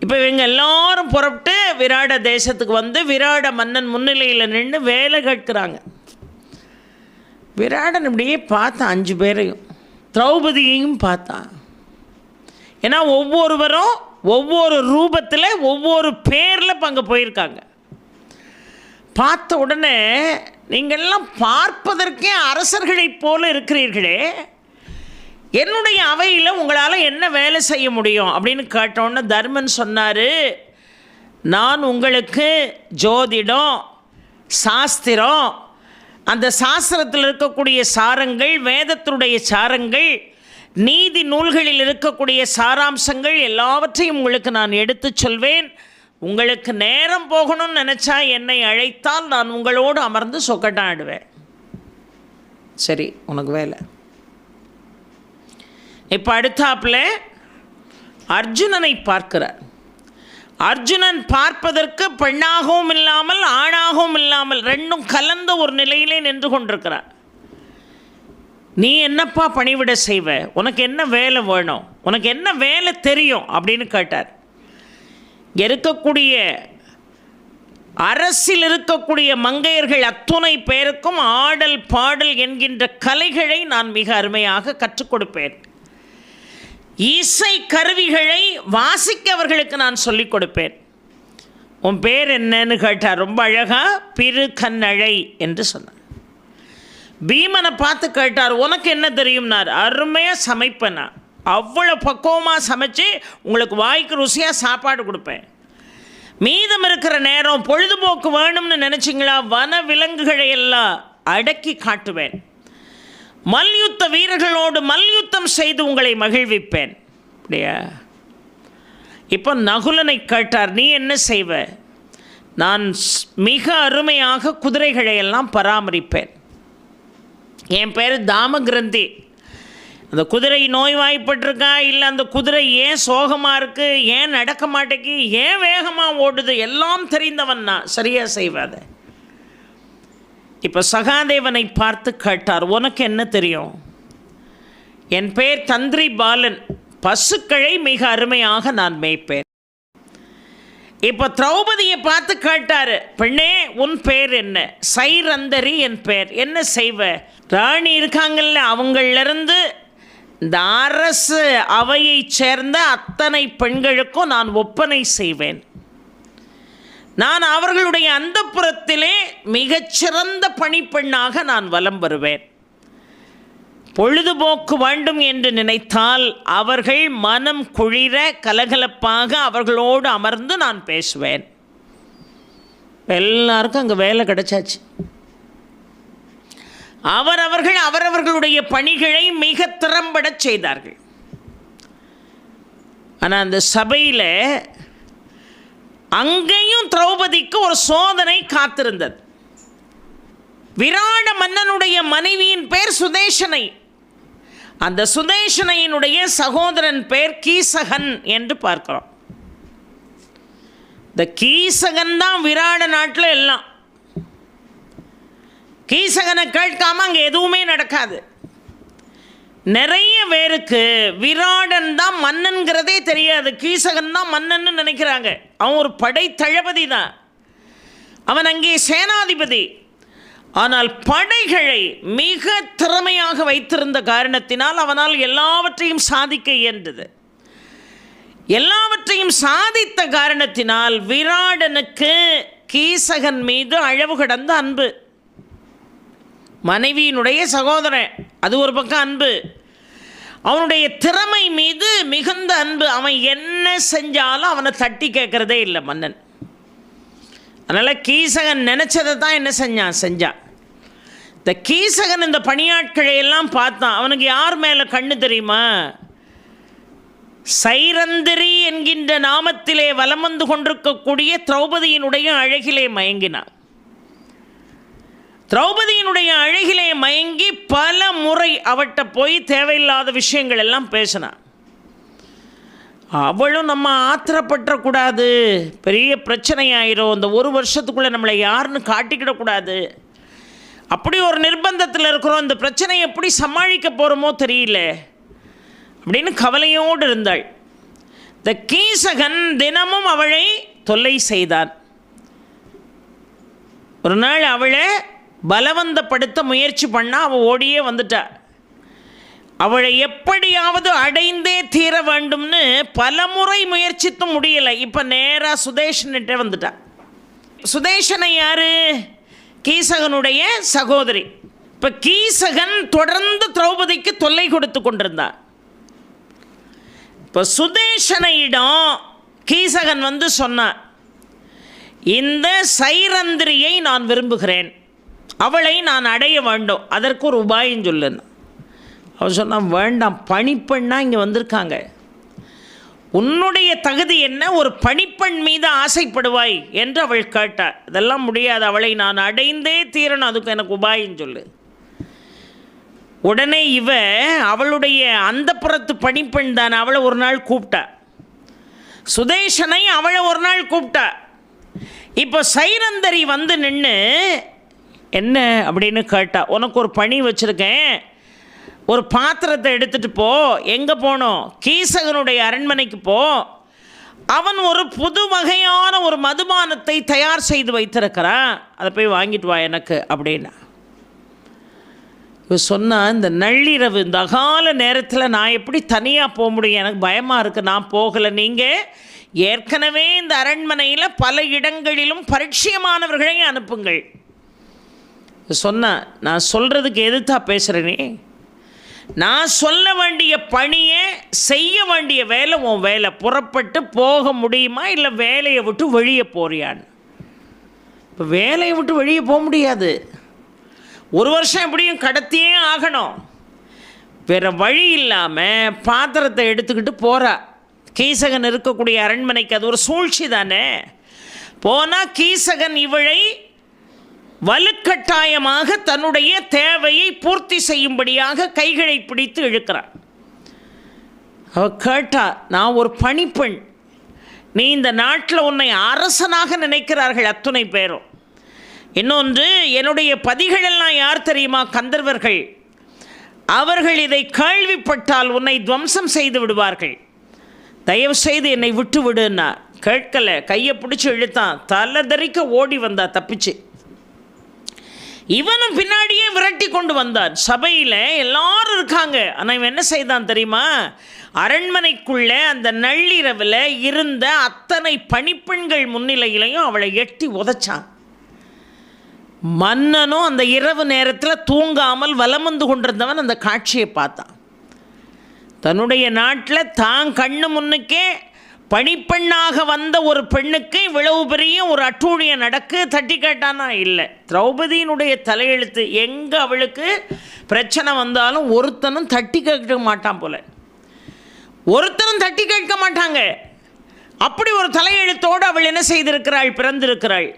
இப்போ இவங்க எல்லாரும் புறப்பட்டு விராட தேசத்துக்கு வந்து விராட மன்னன் முன்னிலையில் நின்று வேலை கேட்குறாங்க. விராடன் இப்படியே பார்த்தான் 5 பேரையும், திரௌபதியையும் பார்த்தான். ஏன்னா ஒவ்வொருவரும் ஒவ்வொரு ரூபத்தில் ஒவ்வொரு பேரில் இப்போ அங்கே போயிருக்காங்க. பார்த்த உடனே நீங்கள்லாம் பார்ப்பதற்கே அரசர்களைப் போல இருக்கிறீர்களே, என்னுடைய அவையில் உங்களால் என்ன வேலை செய்ய முடியும் அப்படின்னு கேட்டோன்னே தர்மன் சொன்னார், நான் உங்களுக்கு ஜோதிடம், சாஸ்திரம், அந்த சாஸ்திரத்தில் இருக்கக்கூடிய சாரங்கள், வேதத்தினுடைய சாரங்கள், நீதி நூல்களில் இருக்கக்கூடிய சாராம்சங்கள் எல்லாவற்றையும் உங்களுக்கு நான் எடுத்து சொல்வேன். உங்களுக்கு நேரம் போகணும்னு நினச்சா என்னை அழைத்தால் நான் உங்களோடு அமர்ந்து சொக்கட்டாடுவேன். சரி, உனக்கு வேலை. இப்போ அடுத்தாப்புல அர்ஜுனனை பார்க்கிறார். அர்ஜுனன் பார்ப்பதற்கு பெண்ணாகவும் இல்லாமல் ஆணாகவும் இல்லாமல் ரெண்டும் கலந்த ஒரு நிலையிலே நின்று கொண்டிருக்கிறார். நீ என்னப்பா பணிவிட செய்வ, உனக்கு என்ன வேலை வேணும், உனக்கு என்ன வேலை தெரியும் அப்படின்னு கேட்டார். இருக்கக்கூடிய அரசில் இருக்கக்கூடிய மங்கையர்கள் அத்துணை பேருக்கும் ஆடல் பாடல் என்கின்ற கலைகளை நான் மிக அருமையாக கற்றுக் கொடுப்பேன். இசை கருவிகளை வாசிக்க அவர்களுக்கு நான் சொல்லிக் கொடுப்பேன். உன் பேர் என்னன்னு கேட்டார். ரொம்ப அழகாக பிருகன்னழை என்று சொன்னார். பீமனை பார்த்து கேட்டார், உனக்கு என்ன தெரியும்னார். அருமையாக சமைப்பேனா, அவ்வளோ பக்குவமாக சமைச்சு உங்களுக்கு வாய்க்கு ருசியாக சாப்பாடு கொடுப்பேன். மீதம் இருக்கிற நேரம் பொழுதுபோக்கு வேணும்னு நினச்சிங்களா, வன விலங்குகளை எல்லாம் அடக்கி காட்டுவேன். மல்யுத்த வீரர்களோடு மல்யுத்தம் செய்து உங்களை மகிழ்விப்பேன். அப்படியா? இப்போ நகுலனை கேட்டார், நீ என்ன செய்வ? நான் மிக அருமையாக குதிரைகளை எல்லாம் பராமரிப்பேன். என் பேர் தாமகிரந்தி. அந்த குதிரை நோய்வாய்ப்பட்டிருக்கா, இல்லை அந்த குதிரை ஏன் சோகமாக இருக்குது, ஏன் நடக்க மாட்டேங்கி, ஏன் வேகமாக ஓடுது, எல்லாம் தெரிந்தவன் நான். சரியாக செய்வாத. இப்போ சகாதேவனை பார்த்து கேட்டார், உனக்கு என்ன தெரியும்? என் பேர் தந்திரி பாலன். பசுக்களை மிக அருமையாக நான் மேய்ப்பேன். இப்போ திரௌபதியை பார்த்து கேட்டார், பெண்ணே உன் பேர் என்ன? சைரந்தரி என் பேர். என்ன செய்வ? ராணி இருக்காங்கல்ல, அவங்களிலிருந்து இந்த அரசு அவையை சேர்ந்த அத்தனை பெண்களுக்கும் நான் ஒப்பனை செய்வேன். நான் அவர்களுடைய அந்தப்புறத்திலே மிகச்சிறந்த பணிப்பெண்ணாக நான் வலம் வருவேன். பொழுதுபோக்கு வேண்டும் என்று நினைத்தால் அவர்கள் மனம் குளிர கலகலப்பாக அவர்களோடு அமர்ந்து நான் பேசுவேன். எல்லாருக்கும் அங்கே வேலை கிடைச்சாச்சு. அவரவர்களுடைய பணிகளை மிக திறம்பட செய்தார்கள். ஆனால் அந்த சபையில் அங்கேயும் திரௌபதிக்கு ஒரு சோதனை காத்திருந்தது. விராட மன்னனுடைய மனைவியின் பேர் சுதேஷனை. அந்த சுதேஷனையினுடைய சகோதரன் பேர் கீசகன் என்று பார்க்கிறோம். இந்த கீசகன் தான் விராட நாட்டில் எல்லாம். கீசகனை கேட்காம அங்கே எதுவுமே நடக்காது. நிறைய பேருக்கு விராடன் தான் மன்னன்கிறதே தெரியாது. கீசகன் தான் மன்னன்னு நினைக்கிறாங்க. அவன் ஒரு படை தளபதி தான், அவன் அங்கே சேனாதிபதி. ஆனால் படைகளை மிக திறமையாக வைத்திருந்த காரணத்தினால் அவனால் எல்லாவற்றையும் சாதிக்க இயன்றது. எல்லாவற்றையும் சாதித்த காரணத்தினால் விராடனுக்கு கீசகன் மீது அளவு கடந்த அன்பு. மனைவியினுடைய சகோதரன், அது ஒரு பக்கம் அன்பு. அவனுடைய திறமை மீது மிகுந்த அன்பு. அவன் என்ன செஞ்சாலும் அவனை தட்டி கேட்குறதே இல்லை மன்னன். அதனால் கீசகன் நினச்சதை தான் என்ன செஞ்சான். இந்த கீசகன் இந்த பணியாட்களை எல்லாம் பார்த்தான். அவனுக்கு யார் மேலே கண்ணு தெரியுமா? சைரந்திரி என்கின்ற நாமத்திலே வலம் வந்து கொண்டிருக்கக்கூடிய திரௌபதியினுடைய அழகிலே மயங்கினான். திரௌபதியினுடைய அழகிலே மயங்கி பல முறை அவட்ட போய் தேவையில்லாத விஷயங்கள் எல்லாம் பேசினான். அவளும் நம்ம ஆத்திரப்பற்றக்கூடாது, பெரிய பிரச்சனை ஆயிரும், இந்த ஒரு வருஷத்துக்குள்ளே நம்மளை யாருன்னு காட்டிக்கிடக்கூடாது, அப்படி ஒரு நிர்பந்தத்தில் இருக்கிறோம், இந்த பிரச்சனையை எப்படி சமாளிக்க போகிறோமோ தெரியல அப்படின்னு கவலையோடு இருந்தாள். இந்த கீசகன் தினமும் அவளை தொல்லை செய்தான். ஒரு நாள் அவளை பலவந்தப்படுத்த முயற்சி பண்ணால் அவள் ஓடியே வந்துட்டா. அவளை எப்படியாவது அடைந்தே தீர வேண்டும்னு பலமுறை முயற்சித்தும் முடியலை. இப்போ நேராக சுதேஷன்கிட்ட வந்துட்டா. சுதேஷனை யார்? கீசகனுடைய சகோதரி. இப்போ கீசகன் தொடர்ந்து திரௌபதிக்கு தொல்லை கொடுத்து கொண்டிருந்தான். இப்போ சுதேஷனையிடம் கீசகன் வந்து சொன்னான், இந்த சைரந்திரியை நான் விரும்புகிறேன், அவளை நான் அடைய வேண்டும், அதற்கு ஒரு உபாயம் சொல்லுன்னு. அவள் சொன்னான், வேண்டாம், பணிப்பெண்ணா இங்கே வந்திருக்காங்க, உன்னுடைய தகுதி என்ன, ஒரு பணிப்பெண் மீது ஆசைப்படுவாய் என்று அவள் கேட்டாள். இதெல்லாம் முடியாது, அவளை நான் அடைந்தே தீரணும், அதுக்கு எனக்கு உபாயம் சொல்லு. உடனே அவளுடைய அந்தப்புறத்து பணிப்பெண் தானே, அவளை ஒரு நாள் கூப்பிட்டா. சுதேஷனை அவளை ஒரு நாள் கூப்பிட்டா. இப்போ சைரந்தரி வந்து நின்று என்ன அப்படின்னு கேட்டா, உனக்கு ஒரு பணி வச்சுருக்கேன், ஒரு பாத்திரத்தை எடுத்துகிட்டு போ. எங்கே போனோம்? கீசகனுடைய அரண்மனைக்கு போ. அவன் ஒரு புது வகையான ஒரு மதுபானத்தை தயார் செய்து வைத்திருக்கிறான், அதை போய் வாங்கிட்டு வா எனக்கு அப்படின்னா. சொன்னால், இந்த நள்ளிரவு இந்த அகால நேரத்தில் நான் எப்படி தனியாக போக முடியும், எனக்கு பயமாக இருக்குது, நான் போகலை. நீங்கள் ஏற்கனவே இந்த அரண்மனையில் பல இடங்களிலும் பரிட்சயமானவர்களை அனுப்புங்கள். சொன்னால், நான் சொல்கிறதுக்கு எதிர்த்தா பேசுகிறேனே, நான் சொல்ல வேண்டிய பணியை செய்ய வேண்டிய வேலை உன் வேலை, புறப்பட்டு போக முடியுமா இல்லை வேலையை விட்டு வெளியே போறியான்னு. இப்போ வேலையை விட்டு வெளியே போக முடியாது, ஒரு வருஷம் எப்படியும் கடத்தியே ஆகணும். வேறு வழி இல்லாமல் பாத்திரத்தை எடுத்துக்கிட்டு போகிறா கீசகன் இருக்கக்கூடிய அரண்மனைக்கு. அது ஒரு சூழ்ச்சி தானே. போனால் கீசகன் இவளை வலுக்கட்டாயமாக தன்னுடைய தேவையை பூர்த்தி செய்யும்படியாக கைகளை பிடித்து இழுக்கிறான். அவள் கேட்டா, நான் ஒரு பணிப்பெண், நீ இந்த நாட்டில் உன்னை அரசனாக நினைக்கிறார்கள் அத்துணை பேரும். இன்னொன்று, என்னுடைய பதிகளெல்லாம் யார் தெரியுமா? கந்தர்வர்கள். அவர்கள் இதை கேள்விப்பட்டால் உன்னை துவம்சம் செய்து விடுவார்கள், தயவு செய்து என்னை விட்டு விடுன்னா. கேட்கலை, கையை பிடிச்சி இழுத்தான், தலை தெறிக்க ஓடி வந்தா தப்பிச்சு. இவனும் பின்னாடியே விரட்டி கொண்டு வந்தான். சபையில் எல்லாரும் இருக்காங்க, ஆனால் இவன் என்ன செய்தான் தெரியுமா? அரண்மனைக்குள்ளே அந்த நள்ளிரவில் இருந்த அத்தனை பணிப்பெண்கள் முன்னிலையிலையும் அவளை எட்டி உதைச்சான். மன்னனும் அந்த இரவு நேரத்தில் தூங்காமல் வலம் வந்து கொண்டிருந்தவன் அந்த காட்சியை பார்த்தான். தன்னுடைய நாட்டில் தான் கண்ணு முன்னுக்கே பணிப்பெண்ணாக வந்த ஒரு பெண்ணுக்கு இவ்வளவு பெரிய ஒரு அட்டூழியம் நடக்கு, தட்டி கேட்டானா? இல்லை. திரௌபதியினுடைய தலையெழுத்து, எங்கே அவளுக்கு பிரச்சனை வந்தாலும் ஒருத்தனும் தட்டி கேட்க மாட்டான் போல, ஒருத்தரும் தட்டி கேட்க மாட்டாங்க. அப்படி ஒரு தலையெழுத்தோடு அவள் என்ன செய்திருக்கிறாள், பிறந்திருக்கிறாள்.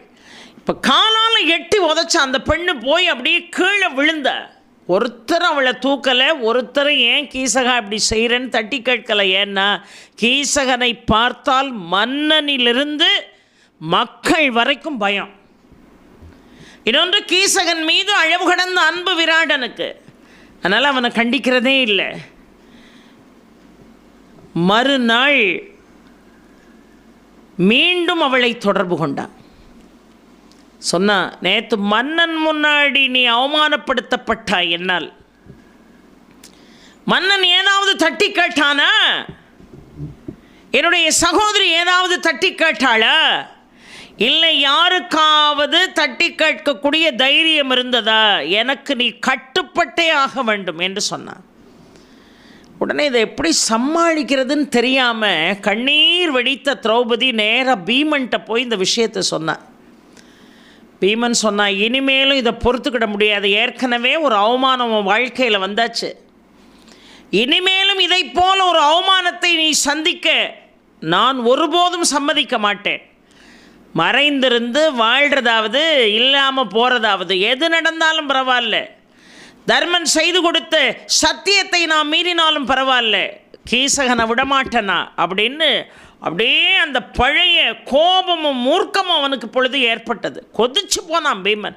இப்போ காலால் எட்டி உதைச்ச அந்த பெண்ணு போய் அப்படியே கீழே விழுந்த. ஒருத்தர் அவளை தூக்கலை, ஒருத்தர் ஏன் கீசகா இப்படி செய்கிறேன்னு தட்டி கேட்கலை. ஏன்னா கீசகனை பார்த்தால் மன்னனிலிருந்து மக்கள் வரைக்கும் பயம். இன்னொன்று, கீசகன் மீது அளவு கடந்த அன்பு விராடனுக்கு, அதனால் அவனை கண்டிக்கிறதே இல்லை. மறுநாள் மீண்டும் அவளை தொடர்பு கொண்டான். சொன்னா, நேற்று மன்னன் முன்னாடி நீ அவமானப்படுத்தப்பட்டாய் என்னால். மன்னன் ஏதாவது தட்டி கேட்டானா? என்னுடைய சகோதரி ஏதாவது தட்டி கேட்டாளா? இல்லை யாருக்காவது தட்டி கேட்கக்கூடிய தைரியம் இருந்ததா? எனக்கு நீ கட்டுப்பட்டே ஆக வேண்டும் என்று சொன்னான். உடனே இதை எப்படி சமாளிக்கிறதுன்னு தெரியாமல் கண்ணீர் வெடித்த திரௌபதி நேராக பீமன்கிட்ட போய் இந்த விஷயத்தை சொன்னான். பீமன் சொன்னா, இனிமேலும் இதை பொறுத்துக்கிட முடியாது, ஏற்கனவே ஒரு அவமானம் வாழ்க்கையில் வந்தாச்சு, இனிமேலும் இதை போல ஒரு அவமானத்தை நீ சந்திக்க நான் ஒருபோதும் சம்மதிக்க மாட்டேன். மறைந்திருந்து வாழ்கிறதாவது இல்லாமல் போகிறதாவது எது நடந்தாலும் பரவாயில்ல, தர்மன் செய்து கொடுத்த சத்தியத்தை நான் மீறினாலும் பரவாயில்ல, கீசகனை விடமாட்டேனா அப்படின்னு அப்படியே அந்த பழைய கோபமும் மூர்க்கமும் அவனுக்கு பொழுது ஏற்பட்டது. கொதிச்சு போனான் பீமன்.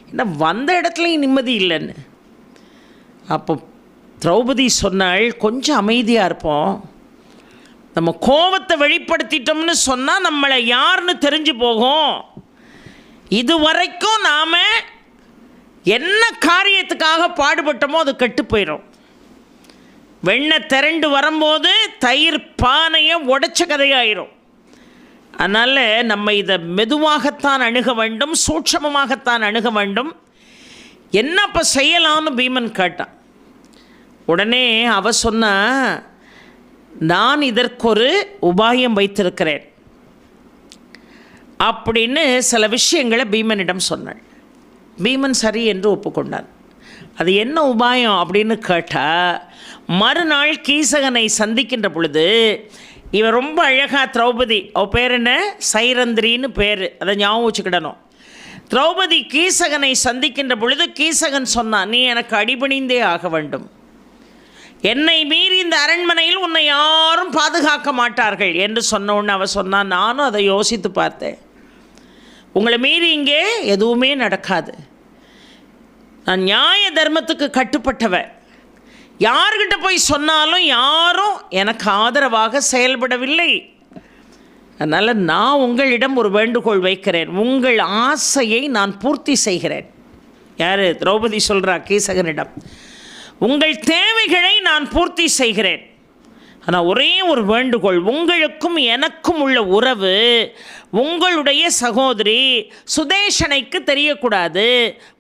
என்ன வந்த இடத்துலையும் நிம்மதி இல்லைன்னு. அப்போ திரௌபதி சொன்னாள், கொஞ்சம் அமைதியாக இருப்போம், நம்ம கோபத்தை வெளிப்படுத்திட்டோம்னு சொன்னால் நம்மளை யாருன்னு தெரிஞ்சு போகும். இதுவரைக்கும் நாம் என்ன காரியத்துக்காக பாடுபட்டோமோ அது கெட்டு போயிடும். வெண்ணெய் திரண்டு வரும்போது தயிர் பானையை உடைச்ச கதையாயிரும். அதனால் நம்ம இதை மெதுவாகத்தான் அணுக வேண்டும், சூட்சமமாகத்தான் அணுக வேண்டும். என்ன இப்போ செய்யலாம்னு பீமன் கேட்டான். உடனே அவ சொன்னா, நான் இதற்கொரு உபாயம் வைத்திருக்கிறேன் அப்படின்னு சில விஷயங்களை பீமனிடம் சொன்னாள். பீமன் சரி என்று ஒப்புக்கொண்டான். அது என்ன உபாயம் அப்படின்னு கேட்டால், மறுநாள் கீசகனை சந்திக்கின்ற பொழுது இவன் ரொம்ப அழகாக திரௌபதி, அவள் பேர் என்ன, சைரந்திரின்னு பேர், அதை ஞாபகம் வச்சுக்கிடணும். திரௌபதி கீசகனை சந்திக்கின்ற பொழுது கீசகன் சொன்னான், நீ எனக்கு அடிபணிந்தே ஆக வேண்டும். என்னை மீறி இந்த அரண்மனையில் உன்னை யாரும் பாதுகாக்க மாட்டார்கள் என்று சொன்ன உடனே அவள் சொன்னான், நானும் அதை யோசித்து பார்த்தேன். உங்களை மீறி இங்கே எதுவுமே நடக்காது. நான் நியாய தர்மத்துக்கு கட்டுப்பட்டவ. யார்கிட்ட போய் சொன்னாலும் யாரும் எனக்கு ஆதரவாக செயல்படவில்லை. அதனால் நான் உங்களிடம் ஒரு வேண்டுகோள் வைக்கிறேன். உங்கள் ஆசையை நான் பூர்த்தி செய்கிறேன். யார்? திரௌபதி சொல்கிறா கீசகனிடம். உங்கள் தேவைகளை நான் பூர்த்தி செய்கிறேன். ஆனால் ஒரே ஒரு வேண்டுகோள், உங்களுக்கும் எனக்கும் உள்ள உறவு உங்களுடைய சகோதரி சுதேஷனைக்கு தெரியக்கூடாது,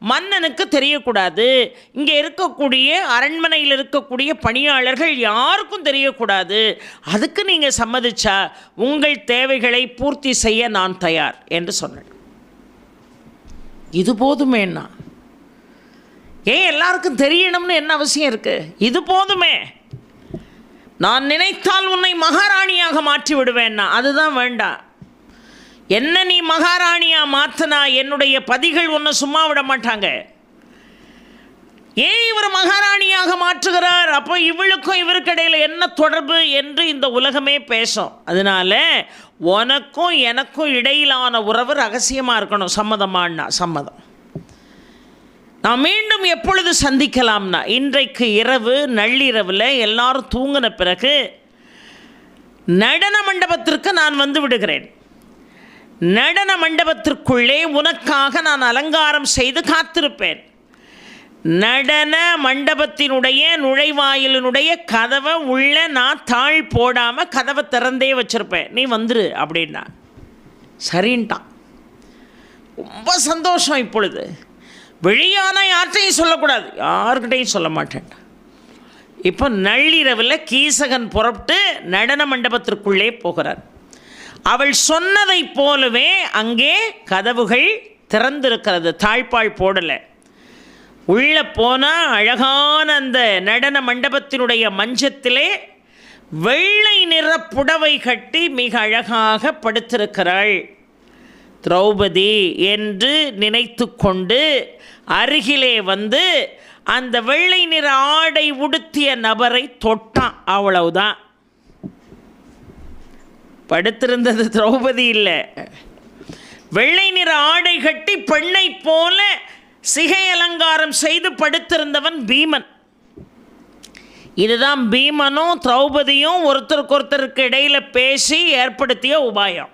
மன்னனுக்கு தெரியக்கூடாது, இங்கே இருக்கக்கூடிய அரண்மனையில் இருக்கக்கூடிய பணியாளர்கள் யாருக்கும் தெரியக்கூடாது. அதுக்கு நீங்கள் சம்மதிச்சா உங்கள் தேவைகளை பூர்த்தி செய்ய நான் தயார் என்று சொன்னேன். இது போதுமேண்ணா, ஏன் எல்லாருக்கும் தெரியணும்னு என்ன அவசியம் இருக்குது? இது போதுமே. நான் நினைத்தால் உன்னை மகாராணியாக மாற்றி விடுவேன்னா, அதுதான் வேண்டாம். என்ன நீ மகாராணியாக மாற்றினா என்னுடைய பதிகள் உன்னை சும்மா விட மாட்டாங்க. ஏன் இவர் மகாராணியாக மாற்றுகிறார், அப்போ இவளுக்கும் இவருக்கு இடையில் என்ன தொடர்பு என்று இந்த உலகமே பேசும். அதனால உனக்கும் எனக்கும் இடையிலான உறவு ரகசியமாக இருக்கணும். சம்மதமானா சம்மதம். நான் மீண்டும் எப்பொழுது சந்திக்கலாம்னா, இன்றைக்கு இரவு நள்ளிரவில் எல்லாரும் தூங்கின பிறகு நடன மண்டபத்திற்கு நான் வந்து விடுகிறேன். நடன மண்டபத்திற்குள்ளே உனக்காக நான் அலங்காரம் செய்து காத்திருப்பேன். நடன மண்டபத்தினுடைய நுழைவாயிலினுடைய கதவை உள்ள நான் தாழ் போடாமல் கதவை திறந்தே வச்சுருப்பேன். நீ வந்துரு அப்படின்னா. சரின்ட்டான். ரொம்ப சந்தோஷம். இப்பொழுது வெளியான யார்கிட்டையும் சொல்லக்கூடாது, யார்கிட்டையும் சொல்ல மாட்டேன். இப்போ நள்ளிரவில் கீசகன் புறப்பட்டு நடன மண்டபத்திற்குள்ளே போகிறார். அவள் சொன்னதை போலவே அங்கே கதவுகள் திறந்திருக்கிறது, தாழ்பாள் போடலை. உள்ளே போனால் அழகான அந்த நடன மண்டபத்தினுடைய மஞ்சத்திலே வெள்ளை நிற புடவை கட்டி மிக அழகாக படுத்திருக்கிறாள் திரௌபதி என்று நினைத்து கொண்டு அருகிலே வந்து அந்த வெள்ளை நிற ஆடை உடுத்திய நபரை தொட்டான். அவ்வளவுதான். படுத்திருந்தது திரௌபதி இல்லை, வெள்ளை நிற ஆடை கட்டி பெண்ணை போல சிகை அலங்காரம் செய்து படுத்திருந்தவன் பீமன். இதுதான் பீமனும் திரௌபதியும் ஒருத்தருக்கு இடையில் பேசி ஏற்படுத்திய உபாயம்.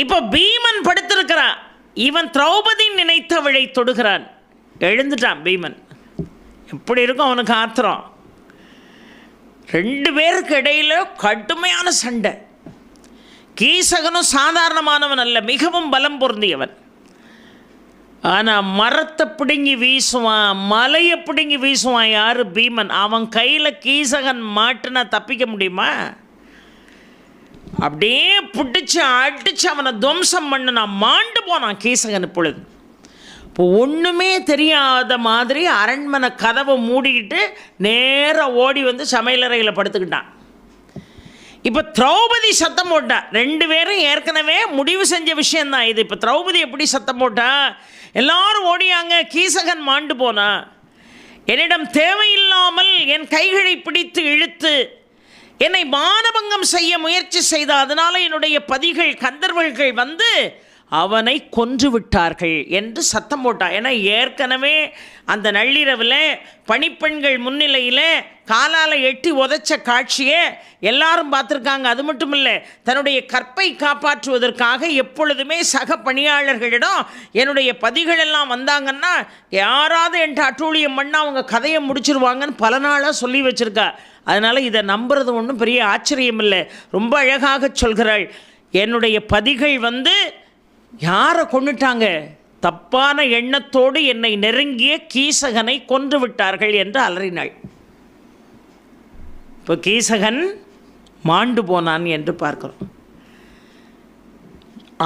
இப்போ பீமன் படுத்திருக்கிறான், இவன் திரௌபதி நினைத்தவளை தொடுகிறான். எழுந்துட்டான் பீமன். எப்படி இருக்கும் அவனுக்கு ஆத்திரம். ரெண்டு பேருக்கு இடையில் கடுமையான சண்டை. கீசகனும் சாதாரணமானவன் அல்ல, மிகவும் பலம் பொருந்தியவன். ஆனால் மரத்தை பிடுங்கி வீசுவான், மலையை பிடுங்கி வீசுவான். யார்? பீமன். அவன் கையில் கீசகன் மாட்டுனா தப்பிக்க முடியுமா? அப்படியே பிடிச்சி அடித்து அவனை துவம்சம் பண்ண மாண்டு போனான் கீசகன். இப்பொழுது இப்போ ஒன்றுமே தெரியாத மாதிரி அரண்மனை கதவை மூடிக்கிட்டு நேராக ஓடி வந்து சமையலறையில் படுத்துக்கிட்டான். இப்போ திரௌபதி சத்தம் போட்டா. ரெண்டு பேரும் ஏற்கனவே முடிவு செஞ்ச விஷயந்தான் இது. இப்போ திரௌபதி எப்படி சத்தம் போட்டா, எல்லாரும் ஓடியாங்க. கீசகன் மாண்டு போனா. என்னிடம் தேவையில்லாமல் என் கைகளை பிடித்து இழுத்து என்னை மானபங்கம் செய்ய முயற்சி செய்த, அதனால் என்னுடைய பதிகள் கந்தர்வர்கள் வந்து அவனை கொன்று விட்டார்கள் என்று சத்தம் போட்டான். ஏன்னா ஏற்கனவே அந்த நள்ளிரவில் பணிப்பெண்கள் முன்னிலையில் காலால் எட்டி உதைச்ச காட்சியை எல்லாரும் பார்த்துருக்காங்க. அது மட்டும் இல்லை, தன்னுடைய கற்பை காப்பாற்றுவதற்காக எப்பொழுதுமே சக பணியாளர்களிடம் என்னுடைய பதிகளெல்லாம் வந்தாங்கன்னா யாராவது என்கிட்ட அட்டூழியம் பண்ணால் அவங்க கதையை முடிச்சிருவாங்கன்னு பல நாளாக சொல்லி வச்சுருக்கா. அதனால் இதை நம்புறது ஒன்றும் பெரிய ஆச்சரியம் இல்லை. ரொம்ப அழகாக சொல்கிறாள், என்னுடைய பதிகள் யாரை கொன்னுட்டாங்க? தப்பான எண்ணத்தோடு என்னை நெருங்கிய கீசகனை கொன்று விட்டார்கள் என்று அலறினாள். இப்போ கீசகன் மாண்டு போனான் என்று பார்க்கிறோம்.